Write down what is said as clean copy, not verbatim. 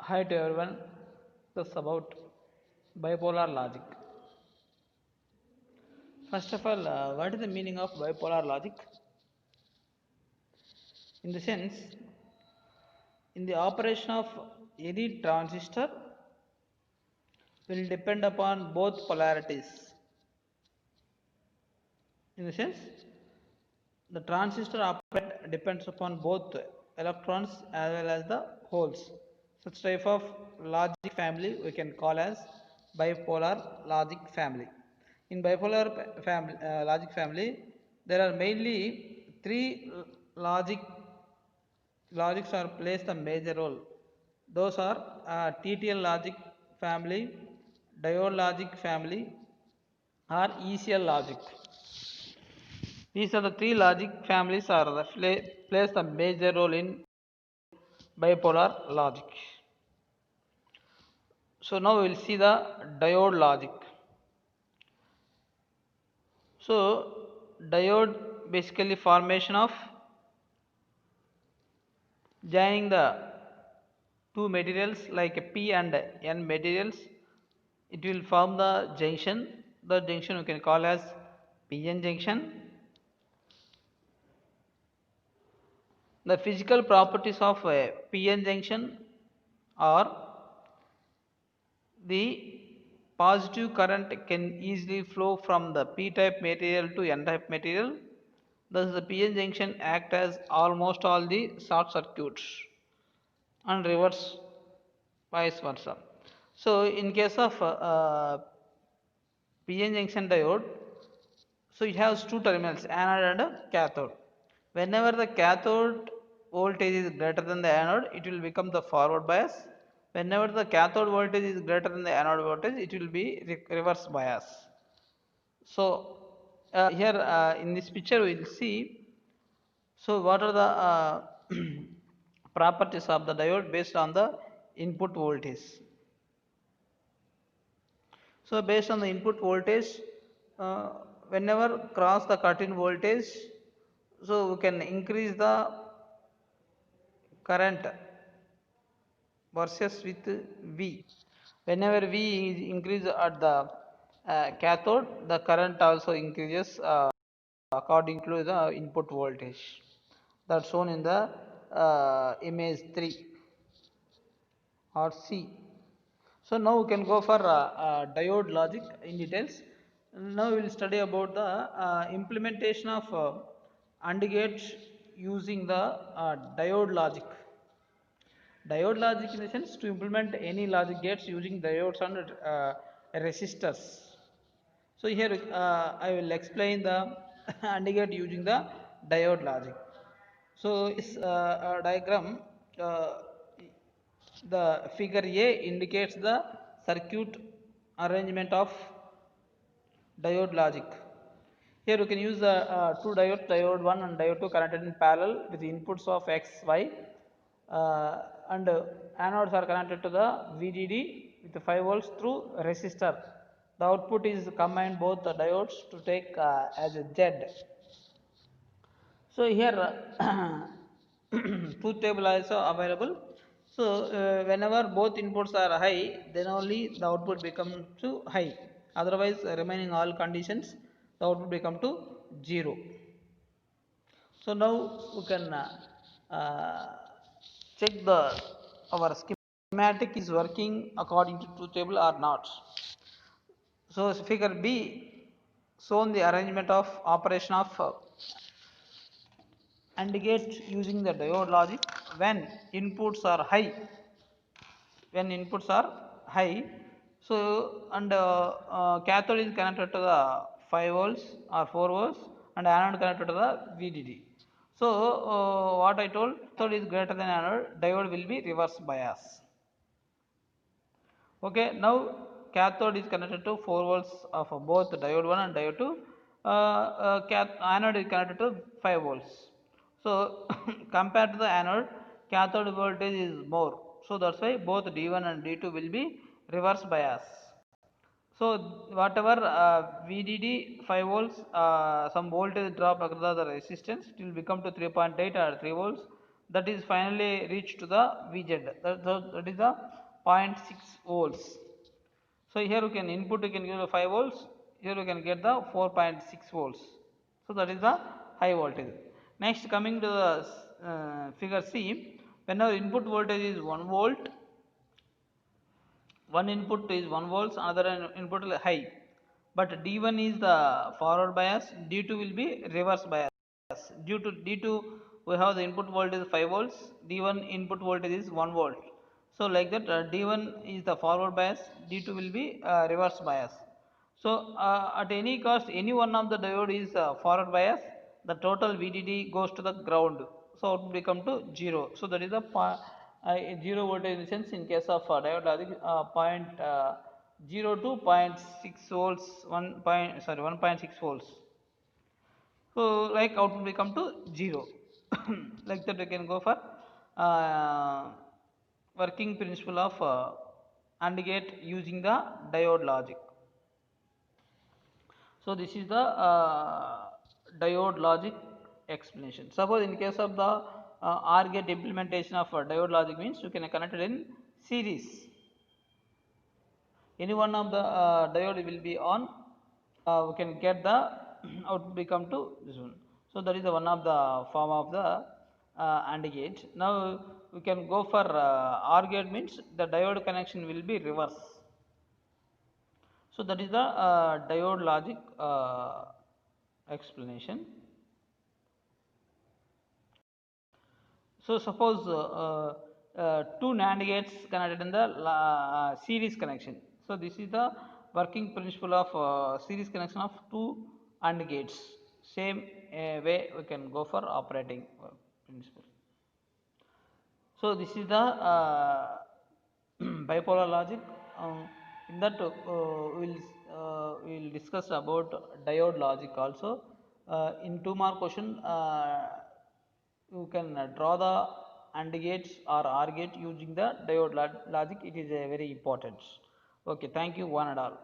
Hi to everyone. This is about bipolar logic. First of all, what is the meaning of bipolar logic? In the sense, in the operation of any transistor will depend upon both polarities. In the sense, the transistor operate depends upon both electrons as well as the holes. Such type of logic family we can call as bipolar logic family. In bipolar logic family, there are mainly three logics are plays the major role. Those are TTL logic family, diode logic family, or ECL logic. These are the three logic families are plays the major role in bipolar logic. So now we will see the diode logic. So diode basically formation of joining the two materials like P and N materials. It will form the junction. The junction we can call as PN junction. The physical properties of a PN junction are the positive current can easily flow from the p-type material to n-type material. Thus the PN junction act as almost all the short circuits and reverse vice versa. So in case of PN junction diode, so it has two terminals, anode and cathode. Whenever the cathode voltage is greater than the anode, it will become the forward bias. Whenever the cathode voltage is greater than the anode voltage, it will be reverse bias. So here in this picture we will see, so what are the properties of the diode based on the input voltage. So based on the input voltage, uh, whenever cross the cut in voltage, so we can increase the current versus with V. Whenever V is increased at the cathode, the current also increases according to the input voltage. That's shown in the image 3 or C. So now we can go for diode logic in details. Now we will study about the implementation of AND gates using the diode logic. Diode logic in the sense to implement any logic gates using diodes and resistors. So here I will explain the AND gate using the diode logic. So this diagram, uh, the figure A indicates the circuit arrangement of diode logic. Here you can use the two diodes, diode 1 and diode 2 connected in parallel with inputs of X, Y, and anodes are connected to the VDD with 5 volts through resistor. The output is combined both the diodes to take as a Z. So here truth table also available. So whenever both inputs are high, then only the output becomes to high. Otherwise, remaining all conditions, the output become to 0. So now we can check the our schematic is working according to truth table or not. So figure B shown the arrangement of operation of AND gate using the diode logic when inputs are high. When inputs are high, so and cathode is connected to the 5 volts or 4 volts and anode connected to the VDD. So what I told, cathode is greater than anode, diode will be reverse bias. Okay, now cathode is connected to 4 volts of both diode 1 and diode 2. Anode is connected to 5 volts. So compared to the anode, cathode voltage is more. So that's why both D1 and D2 will be reverse bias. So whatever VDD 5 volts, some voltage drop across the resistance, it will become to 3.8 or 3 volts. that is finally reached to the VZ. That is the 0.6 volts. So here you can input, you can give the 5 volts, here you can get the 4.6 volts. So that is the high voltage. Next, coming to the figure C, whenever input voltage is 1 volt, one input is 1 volts, another input is high, but D1 is the forward bias, D2 will be reverse bias. Due to D2 we have the input voltage 5 volts, D1 input voltage is 1 volt. So like that, D1 is the forward bias, D2 will be reverse bias. So at any cost, any one of the diode is forward bias, the total VDD goes to the ground. So it will become to 0. So that is the 0 voltage in the sense in case of diode logic, point 0 to zero point 0.6 volts, 1.6 volts. So like output become to 0. Like that we can go for uh, working principle of AND gate using the diode logic. So this is the diode logic explanation. Suppose in case of the OR gate implementation of diode logic means you can connect it in series. Any one of the diode will be on, we can get the output become to this one. So that is the one of the form of the AND gate. Now we can go for OR gate means the diode connection will be reverse. So that is the diode logic explanation. So suppose two NAND gates connected in the series connection. So this is the working principle of series connection of two AND gates. Same way we can go for operating principle. So this is the bipolar logic. In that we'll discuss about diode logic also. In 2 mark question, you can draw the AND gates or OR gate using the diode logic. It is very important. Okay, thank you one and all.